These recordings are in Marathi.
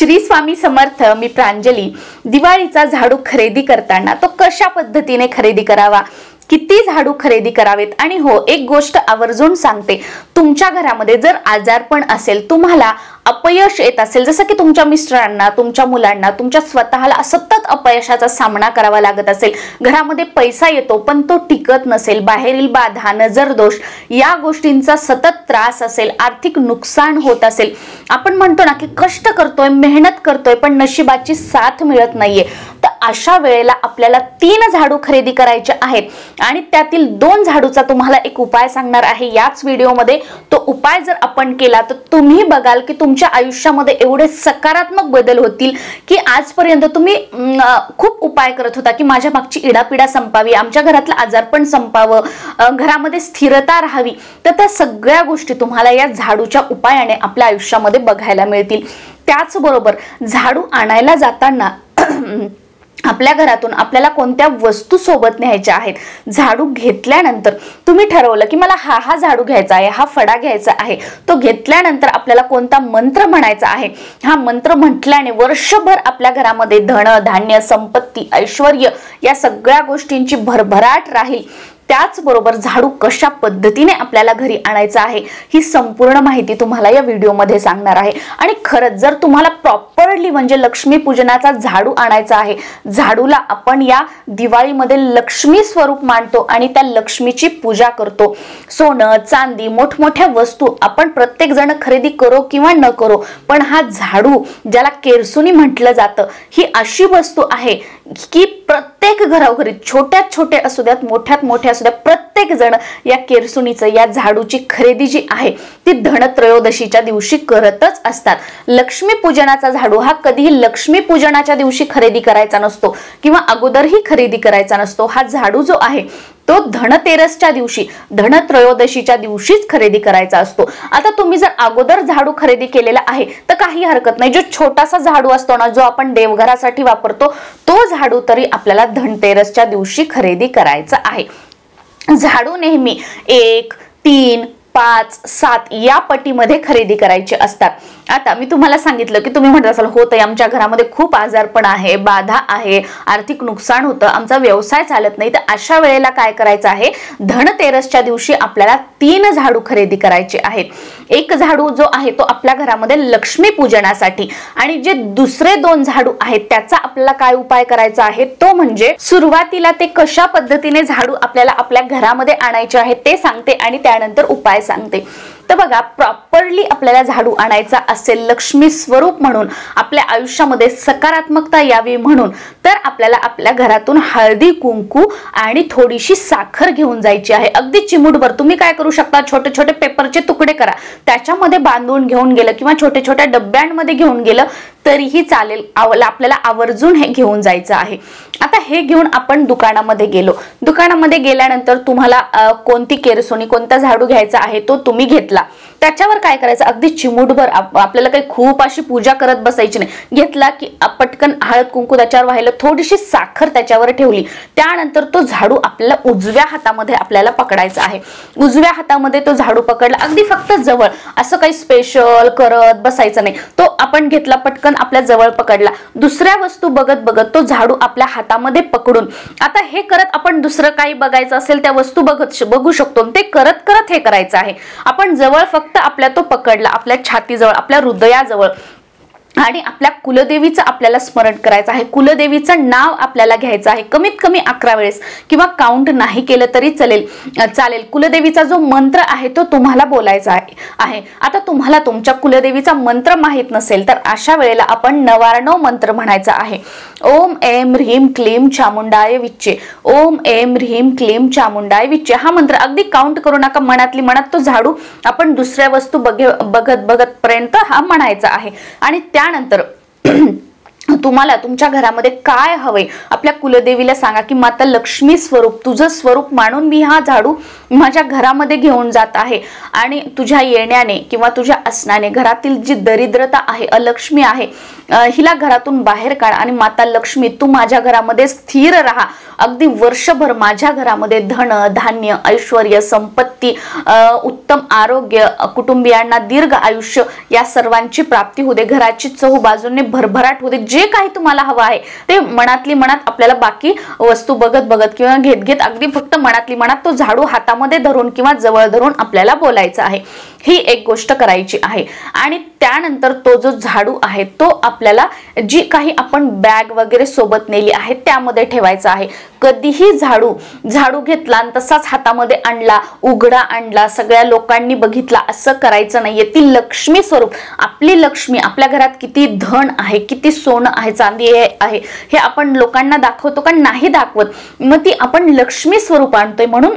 श्री स्वामी समर्थ. मी प्रांजली. दिवाळीचा झाडू खरेदी करताना तो कशा पद्धतीने खरेदी करावा, किती झाडू खरेदी करावेत, आणि हो एक गोष्ट आवर्जून सांगते, तुमच्या घरामध्ये जर आजारपण असेल, तुम्हाला अपयश येत असेल, जसं की तुमच्या मिस्टरांना, तुमच्या मुलांना, तुमच्या स्वतःला सतत अपयशाचा सामना करावा लागत असेल, घरामध्ये पैसा येतो पण तो टिकत नसेल, बाहेरील बाधा, नजर दोष या गोष्टींचा सतत त्रास असेल, आर्थिक नुकसान होत असेल, आपण म्हणतो ना की कष्ट करतोय, मेहनत करतोय पण नशिबाची साथ मिळत नाहीये, तर अशा वेळेला आपल्याला 3 झाडू खरेदी करायचे आहेत आणि त्यातील 2 झाडूचा तुम्हाला एक उपाय सांगणार आहे याच व्हिडिओमध्ये. तो उपाय जर आपण केला तर तुम्ही बघाल की तुमच्या आयुष्यामध्ये एवढे सकारात्मक बदल होतील की आजपर्यंत तुम्ही खूप उपाय करत होता की माझ्या मागची इडापिडा संपावी, आमच्या घरातलं आजारपण संपावं, घरामध्ये स्थिरता राहावी, तर त्या सगळ्या गोष्टी तुम्हाला या झाडूच्या उपायाने आपल्या आयुष्यामध्ये बघायला मिळतील. त्याचबरोबर झाडू आणायला जाताना आपल्या घरातून आपल्याला कोणत्या वस्तू सोबत न्यायच्या आहेत, झाडू घेतल्यानंतर तुम्ही ठरवलं की मला हा झाडू घ्यायचा आहे, हा फडा घ्यायचा आहे, तो घेतल्यानंतर आपल्याला कोणता मंत्र म्हणायचा आहे, हा मंत्र म्हटल्याने वर्षभर आपल्या घरामध्ये धन, धान्य, संपत्ती, ऐश्वर्य या सगळ्या गोष्टींची भरभराट राहील. त्याचबरोबर झाडू कशा पद्धतीने आपल्याला घरी आणायचा आहे ही संपूर्ण माहिती तुम्हाला या व्हिडिओमध्ये सांगणार आहे. आणि खरंच जर तुम्हाला प्रॉपरली म्हणजे लक्ष्मी पूजनाचा झाडू आणायचा आहे, झाडूला आपण या दिवाळीमध्ये लक्ष्मी स्वरूप मानतो आणि त्या लक्ष्मीची पूजा करतो. सोनं, चांदी, मोठमोठ्या वस्तू आपण प्रत्येक जण खरेदी करो किंवा न करो, पण हा झाडू ज्याला केरसुनी म्हटलं जातं, ही अशी वस्तू आहे की प्रत्येक घरोघरी छोट्यात छोटे असू द्यात, मोठ्यात मोठे असू द्या, प्रत्येक जण या केरसुनीचं, या झाडूची खरेदी जी आहे ती धनत्रयोदशीच्या दिवशी करतच असतात. लक्ष्मी पूजनाचा झाडू हा कधीही लक्ष्मी पूजनाच्या दिवशी खरेदी करायचा नसतो किंवा अगोदरही खरेदी करायचा नसतो. हा झाडू जो आहे तो धनतेरसच्या दिवशी, धनत्रयोदशीच्या दिवशीच खरेदी करायचा असतो. आता तुम्ही जर अगोदर झाडू खरेदी केलेला आहे तर काही हरकत नाही. जो छोटासा झाडू असतो ना, जो आपण देवघरासाठी वापरतो, तो झाडू तरी आपल्याला धनतेरसच्या दिवशी खरेदी करायचा आहे. झाडू नेहमी 1, 3, 5, 7 या पटीमध्ये खरेदी करायचे असतात. आता मी तुम्हाला सांगितलं की तुम्ही म्हणत असाल हो ताई, आमच्या घरामध्ये खूप आजारपण आहे, बाधा आहे, आर्थिक नुकसान होतं, आमचा व्यवसाय चालत नाही, तर अशा वेळेला काय करायचं आहे, धनतेरसच्या दिवशी आपल्याला 3 झाडू खरेदी करायचे आहेत. एक झाडू जो आहे तो आपल्या घरामध्ये लक्ष्मी पूजनासाठी, आणि जे दुसरे 2 झाडू आहेत त्याचा आपल्याला काय उपाय करायचा आहे, तो म्हणजे सुरुवातीला ते कशा पद्धतीने झाडू आपल्याला आपल्या घरामध्ये आणायचे आहेत ते सांगते आणि त्यानंतर उपाय सांगते. तर बघा, प्रॉपरली आपल्याला झाडू आणायचा असेल लक्ष्मी स्वरूप म्हणून, आपल्या आयुष्यामध्ये सकारात्मकता यावी म्हणून, तर आपल्याला आपल्या घरातून हळदी, कुंकू आणि थोडीशी साखर घेऊन जायची आहे. अगदी चिमूटभर. तुम्ही काय करू शकता, छोटे छोटे पेपरचे तुकडे करा, त्याच्यामध्ये बांधून घेऊन गेलं किंवा छोट्या छोट्या डब्यांमध्ये घेऊन गेलं तरीही चालेल. आपल्याला आवर्जून हे घेऊन जायचं आहे. आता हे घेऊन आपण दुकानामध्ये गेलो. दुकानामध्ये गेल्यानंतर तुम्हाला कोणती केरसुनी, कोणता झाडू घ्यायचा आहे तो तुम्ही घेतला. त्याच्यावर काय करायचं, अगदी चिमूटभर, आपल्याला काही खूप अशी पूजा करत बसायची नाही. घेतला की पटकन हळद कुंकू त्याच्यावर वाहिलं, थोडीशी साखर त्याच्यावर ठेवली, त्यानंतर तो झाडू आपल्याला उजव्या हातामध्ये आपल्याला पकडायचा आहे. उजव्या हातामध्ये तो झाडू पकडला, अगदी फक्त जवळ, असं काही स्पेशल करत बसायचं नाही. तो आपण घेतला, पटकन आपल्या जवळ पकडला, दुसऱ्या वस्तू बघत बघत तो झाडू आपल्या हातामध्ये पकडून, आता हे करत आपण दुसरं काही बघायचं असेल त्या वस्तू बघू शकतो. ते करत करत हे करायचं आहे. आपण जवळ फक्त आपल्या तो पकडला, आपल्या छातीजवळ, आपल्या हृदयाजवळ, आणि आपल्या कुलदेवीचं आपल्याला स्मरण करायचं आहे. कुलदेवीचं नाव आपल्याला घ्यायचं आहे कमीत कमी 11 वेळेस, किंवा काउंट नाही केलं तरी चालेल. कुलदेवीचा जो मंत्र आहे तो तुम्हाला बोलायचा आहे. आता तुम्हाला तुमच्या कुलदेवीचा मंत्र माहित नसेल तर अशा वेळेला आपण 99 मंत्र म्हणायचा आहे. ओम ऐं ह्रीं क्लीं चामुंडाय विच्चे, ओम ऐं ह्रीं क्लीं चामुंडाय विच्चे. हा मंत्र अगदी काउंट करू नका, मनातली मनात तो झाडू आपण दुसऱ्या वस्तू बघत पर्यंत हा म्हणायचा आहे. आणि त्यानंतर तुम्हाला तुमच्या घरामध्ये काय हवंय आपल्या कुलदेवीला सांगा की माता लक्ष्मी स्वरूप तुझं स्वरूप मानून मी हा झाडू माझ्या घरामध्ये घेऊन जात आहे आणि तुझ्या येण्याने किंवा तुझ्या असण्याने घरातील जी दरिद्रता आहे अलक्ष्मी आहे हिला घरातून बाहेर काढ आणि माता लक्ष्मी तू माझ्या घरामध्ये स्थिर राहा अगदी वर्षभर माझ्या घरामध्ये धन धान्य ऐश्वर्य संपत्ती उत्तम आरोग्य कुटुंबियांना दीर्घ आयुष्य या सर्वांची प्राप्ती होते घराची चहू बाजूने भरभराट होते जे काही तुम्हाला हवं आहे ते मनातली मनात आपल्याला बाकी वस्तू बघत बघत किंवा घेत घेत अगदी फक्त मनातली मनात तो झाडू हातामध्ये धरून किंवा जवळ धरून आपल्याला बोलायचं आहे ही एक गोष्ट करायची आहे आणि त्यानंतर तो जो झाडू आहे तो आपल्याला जी काही आपण बॅग वगैरे सोबत नेली आहे त्यामध्ये ठेवायचा आहे कधीही झाडू घेतला आणि तसाच हातामध्ये आणला उघडा आणला सगळ्या लोकांनी बघितला असं करायचं नाहीये ती लक्ष्मी स्वरूप आपली लक्ष्मी आपल्या घरात किती धन आहे किती सोनं आहे चांदी आहे हे आपण लोकांना दाखवतो का नाही दाखवत मग ती आपण लक्ष्मी स्वरूप आणतोय म्हणून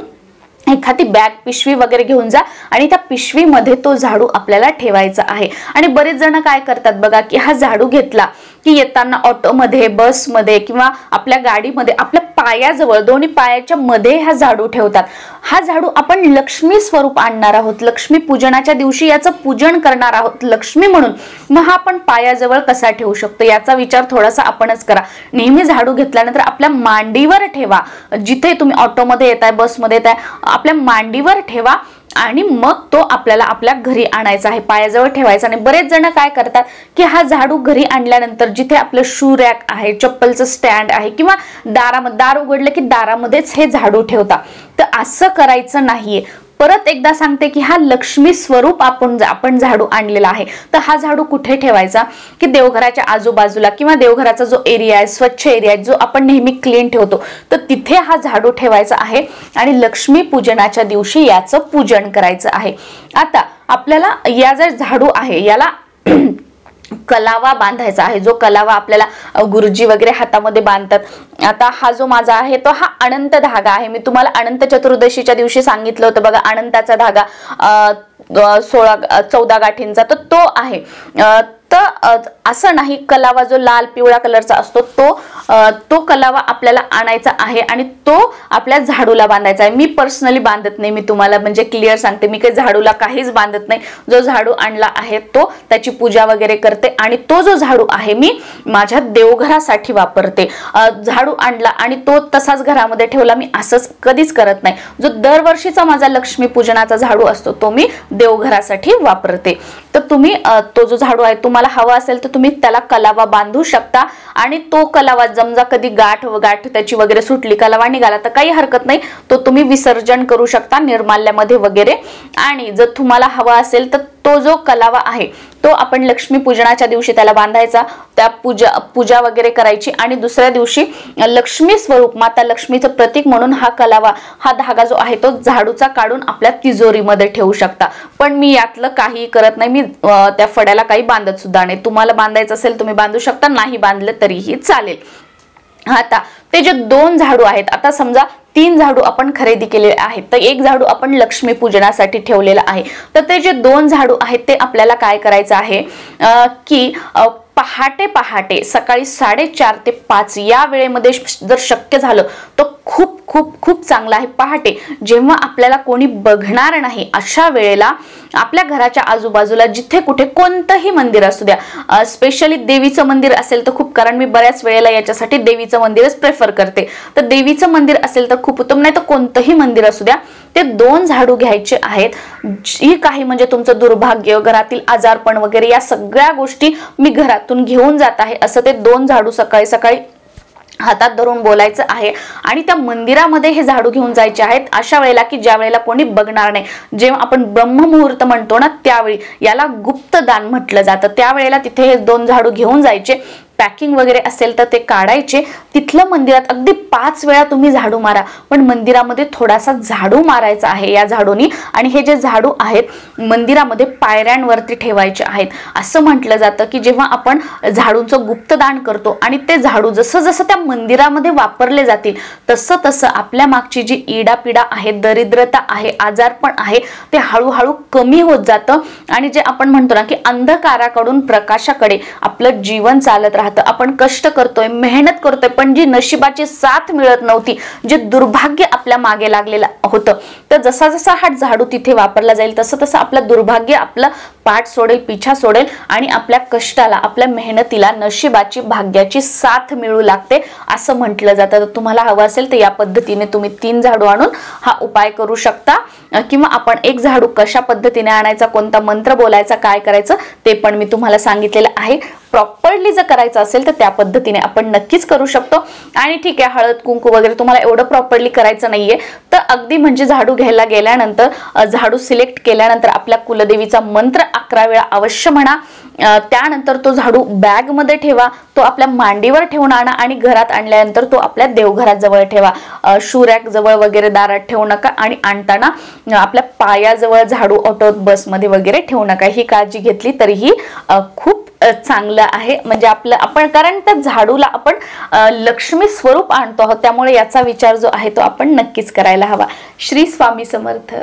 एखादी बॅग पिशवी वगैरे घेऊन जा आणि त्या पिशवीमध्ये तो झाडू आपल्याला ठेवायचा आहे आणि बरेच जण काय करतात बघा की हा झाडू घेतला की येताना ऑटोमध्ये बसमध्ये किंवा आपल्या गाडीमध्ये आपल्या पायाजवळ दोन्ही पायाच्या मध्ये हा झाडू ठेवतात हा झाडू आपण लक्ष्मी स्वरूप आणणार आहोत लक्ष्मी पूजनाच्या दिवशी याचं पूजन करणार आहोत लक्ष्मी म्हणून मग हा आपण पायाजवळ कसा ठेवू शकतो याचा विचार थोडासा आपणच करा नेहमी झाडू घेतल्यानंतर आपल्या मांडीवर ठेवा जिथे तुम्ही ऑटोमध्ये येताय बसमध्ये येताय आपल्या मांडीवर ठेवा आणि मग तो आपल्याला आपल्या घरी आणायचा आहे पायाजवळ ठेवायचा आणि बरेच जण काय करतात की हा झाडू घरी आणल्यानंतर जिथे आपलं शू रॅक आहे चप्पलचं स्टँड आहे किंवा दार उघडलं की दारामध्येच हे झाडू ठेवता तर असं करायचं नाहीये परत एकदा सांगते की हा लक्ष्मी स्वरूप आपण झाडू आणलेला आहे तर हा झाडू कुठे ठेवायचा की देवघराच्या आजूबाजूला किंवा देवघराचा जो एरिया आहे स्वच्छ एरिया आहे जो आपण नेहमी क्लीन ठेवतो तर तिथे हा झाडू ठेवायचा आहे आणि लक्ष्मी पूजनाच्या दिवशी याचं पूजन करायचं आहे आता आपल्याला या जर झाडू आहे याला कलावा बांधायचा आहे जो कलावा आपल्याला गुरुजी वगैरे हातामध्ये बांधतात आता हा जो माझा आहे तो हा अनंत धागा आहे मी तुम्हाला अनंत चतुर्दशीच्या दिवशी सांगितलं होतं बघा अनंताचा धागा 14 गाठींचा तर तो आहे तर असं नाही कलावा जो लाल पिवळा कलरचा असतो तो कलावा आपल्याला आणायचा आहे आणि तो आपल्या झाडूला बांधायचा आहे मी पर्सनली बांधत नाही मी तुम्हाला म्हणजे क्लिअर सांगते मी काही झाडूला काहीच बांधत नाही जो झाडू आणला आहे तो त्याची पूजा वगैरे करते आणि तो जो झाडू आहे मी माझ्या देवघरासाठी वापरते झाडू आणला आणि तो तसाच घरामध्ये ठेवला मी असंच कधीच करत नाही जो दरवर्षीचा माझा लक्ष्मी पूजनाचा झाडू असतो तो मी देवघरासाठी वापरते तर तुम्ही तो जो झाडू आहे तुम्हाला हवा असेल तर तुम्ही त्याला कलावा बांधू शकता आणि तो कलावा जमजा कधी गाठ त्याची वगैरे सुटली कलावा निघाला तर काही हरकत नाही तो तुम्ही विसर्जन करू शकता निर्माल्यामध्ये वगैरे आणि जर तुम्हाला हवा असेल तर तो जो कलावा आहे तो आपण लक्ष्मी पूजनाच्या दिवशी त्याला बांधायचा त्या पूजा वगैरे करायची आणि दुसऱ्या दिवशी लक्ष्मी स्वरूप माता लक्ष्मीचं प्रतीक म्हणून हा कलावा हा धागा जो आहे तो झाडूचा काढून आपल्या तिजोरीमध्ये ठेवू शकता पण मी यातलं काही करत नाही मी त्या फड्याला काही बांधत सुद्धा नाही तुम्हाला बांधायचं असेल तुम्ही बांधू शकता नाही बांधलं तरीही चालेल आता ते जे 2 झाडू आहेत आता समजा 3 झाडू आपण खरेदी केलेले आहेत तर एक झाडू आपण लक्ष्मी पूजनासाठी ठेवलेला आहे तर ते जे 2 झाडू आहेत ते आपल्याला काय करायचं आहे की पहाटे सकाळी 4:30 ते 5 या वेळेमध्ये जर शक्य झालं तर खूप खूप खूप चांगलं आहे पहाटे जेव्हा आपल्याला कोणी बघणार नाही अशा वेळेला आपल्या घराच्या आजूबाजूला जिथे कुठे कोणतंही मंदिर असू द्या स्पेशली देवीचं मंदिर असेल तर खूप कारण मी बऱ्याच वेळेला याच्यासाठी देवीचं मंदिरच प्रेफर करते तर देवीचं मंदिर असेल तर खूप उत्तम नाही तर कोणतंही मंदिर असू द्या ते 2 झाडू घ्यायचे आहेत जी काही म्हणजे तुमचं दुर्भाग्य घरातील आजारपण वगैरे या सगळ्या गोष्टी मी घरातून घेऊन जात आहे असं ते 2 झाडू सकाळी सकाळी हातात धरून बोलायचं आहे आणि त्या मंदिरामध्ये हे झाडू घेऊन जायचे आहेत अशा वेळेला की ज्या वेळेला कोणी बघणार नाही जेव्हा आपण ब्रह्ममुहूर्त म्हणतो ना त्यावेळी याला गुप्तदान म्हटलं जातं त्यावेळेला तिथे हे 2 झाडू घेऊन जायचे पॅकिंग वगैरे असेल तर ते काढायचे तिथलं मंदिरात अगदी 5 वेळा तुम्ही झाडू मारा पण मंदिरामध्ये थोडासा झाडू मारायचा आहे या झाडूनी आणि हे जे झाडू आहेत मंदिरामध्ये पायऱ्यांवरती ठेवायचे आहेत असं म्हटलं जातं की जेव्हा आपण झाडूंचं गुप्तदान करतो आणि ते झाडू जसं जसं त्या मंदिरामध्ये वापरले जातील तसं तसं आपल्या मागची जी इडापिडा आहे दरिद्रता आहे आजारपण आहे ते हळूहळू कमी होत जातं आणि जे आपण म्हणतो ना की अंधकाराकडून प्रकाशाकडे आपलं जीवन चालत राहतं, आपण कष्ट करतोय, मेहनत करतोय, पण जी नशिबाची साथ मिळत नव्हती, जे दुर्भाग्य आपल्या मागे लागलेलं होतं, तर जसा जसा हा झाडू तिथे वापरला जाईल तसं तसं आपलं दुर्भाग्य आपलं पाठ सोडेल, पिछा सोडेल आणि आपल्या कष्टाला, आपल्या मेहनतीला नशिबाची, भाग्याची साथ मिळू लागते असं म्हटलं जातं. तर तुम्हाला हवं असेल तर या पद्धतीने तुम्ही 3 झाडू आणून हा उपाय करू शकता, किंवा आपण एक झाडू कशा पद्धतीने आणायचा, कोणता मंत्र बोलायचा, काय करायचं ते पण मी तुम्हाला सांगितलेलं आहे. प्रॉपरली जर करायचं असेल तर त्या पद्धतीने आपण नक्कीच करू शकतो. आणि ठीक आहे, हळद कुंकू वगैरे तुम्हाला एवढं प्रॉपरली करायचं नाहीये तर अगदी म्हणजे झाडू घ्यायला गेल्यानंतर, झाडू सिलेक्ट केल्यानंतर आपल्या कुलदेवीचा मंत्र 11 वेळा अवश्य म्हणा. त्यानंतर तो झाडू बॅग मध्ये ठेवा, तो आपल्या मांडीवर ठेवून आणा आणि घरात आणल्यानंतर तो आपल्या देवघरात जवळ ठेवा. शूरॅक जवळ वगैरे दारात ठेवू नका आणि आणताना आपल्या पायाजवळ झाडू ऑटो बसमध्ये वगैरे ठेवू नका. ही काळजी घेतली तरीही खूप चांगलं आहे. म्हणजे आपण कारण त्या झाडूला आपण लक्ष्मी स्वरूप आणतो आहोत, त्यामुळे याचा विचार जो आहे तो आपण नक्कीच करायला हवा. श्री स्वामी समर्थ.